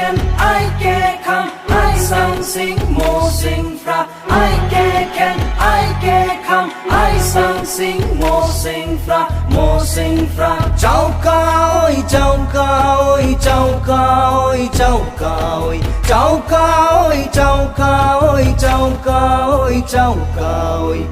kan ai sang sing mo sing fra ai kan ai sang sing mo sing fra chau ca ơi chau ca ơi chau ca ơi chau ca ơi chau ca ơi chau ca ơi chau ca ơi chau ca ơi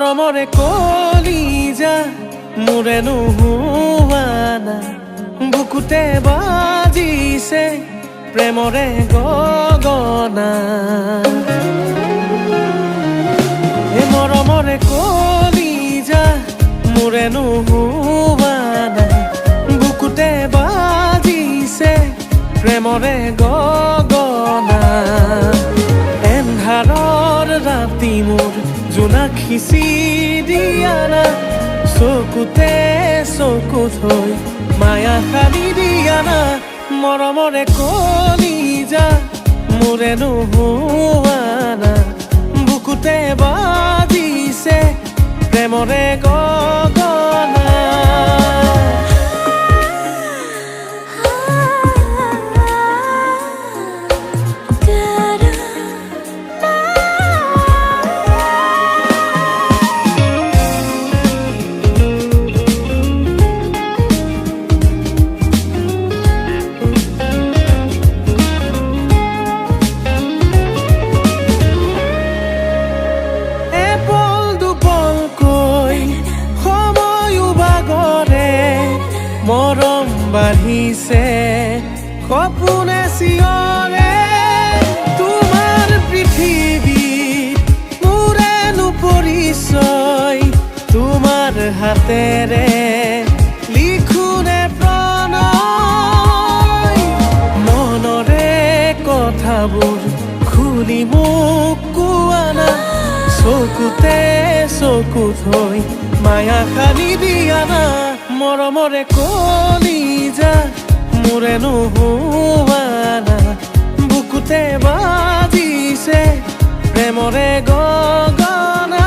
মৰমৰে কলিজা মোৰে নোহোৱানা বুকুতে বাজিছে প্ৰেমৰে গগনা এ মৰমৰে কলিজা মোৰে নোহোৱানা বুকুতে বাজিছে প্ৰেমৰে গগনা এন্ধাৰৰ ৰাতি মোৰ জোনাকী দিয়ানা চকুতে চকু থৈ মায়া সানি দিয়ানা মৰমৰে কলিজা মোৰে নোহোৱানা বুকুতে বাজিছে প্ৰেমৰে গগনা মৰম বাঢ়িছে সপোনে চিঞৰে তোমাৰ পৃথিৱীত মোৰেনো পৰিচয় তোমাৰ হাতেৰে লিখোনে প্ৰণয় মনৰে কথাবোৰ খুলি মোক কোৱানা চকুতে চকু থৈ মায়া সানি দিয়ানা মৰমৰে কলিজা মোৰে নোহোৱানা বুকুতে বাজিছে প্ৰেমৰে গগনা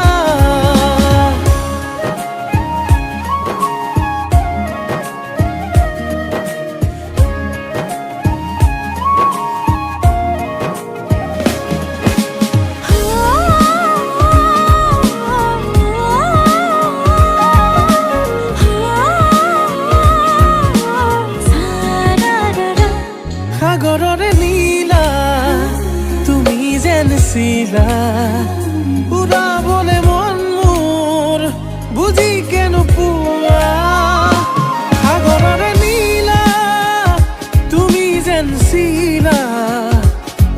সাগৰৰে নীলা তুমি যেন চিলা উৰাবলে মন মোৰ বুজি কেনো পোৱা সাগৰৰে নীলা তুমি যেন চিলা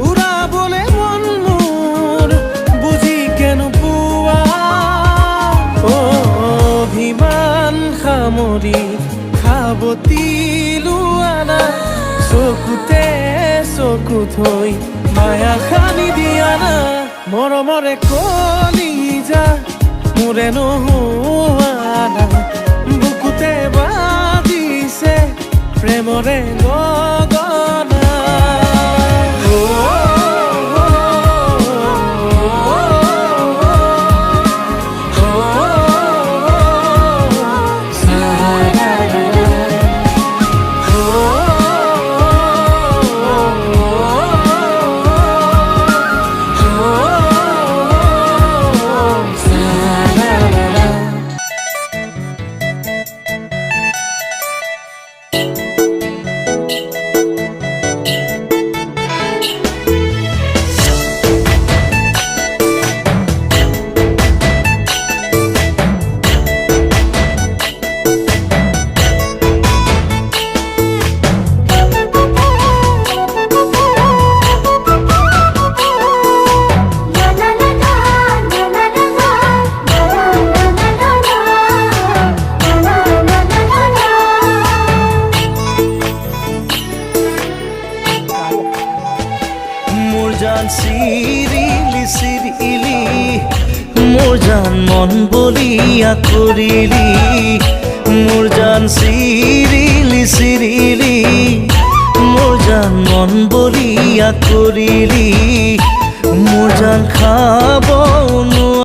উৰাবলে মন মোৰ বুজি কেনো পোৱা অভিমান সামৰি সাৱতি লোৱানা চকুতে চকু থৈ মায়া সানি দিয়ানা মৰমৰে কলিজা মোৰে নোহোৱানা বুকুতে বাজিছে প্ৰেমৰে গগনা oh, oh, oh, oh, oh, oh. জান মন বলিয়া কৰিলি মোৰ জান চিৰিলি চিৰিলি মোৰ জান মন বলিয়া কৰিলি মোৰ জান খাব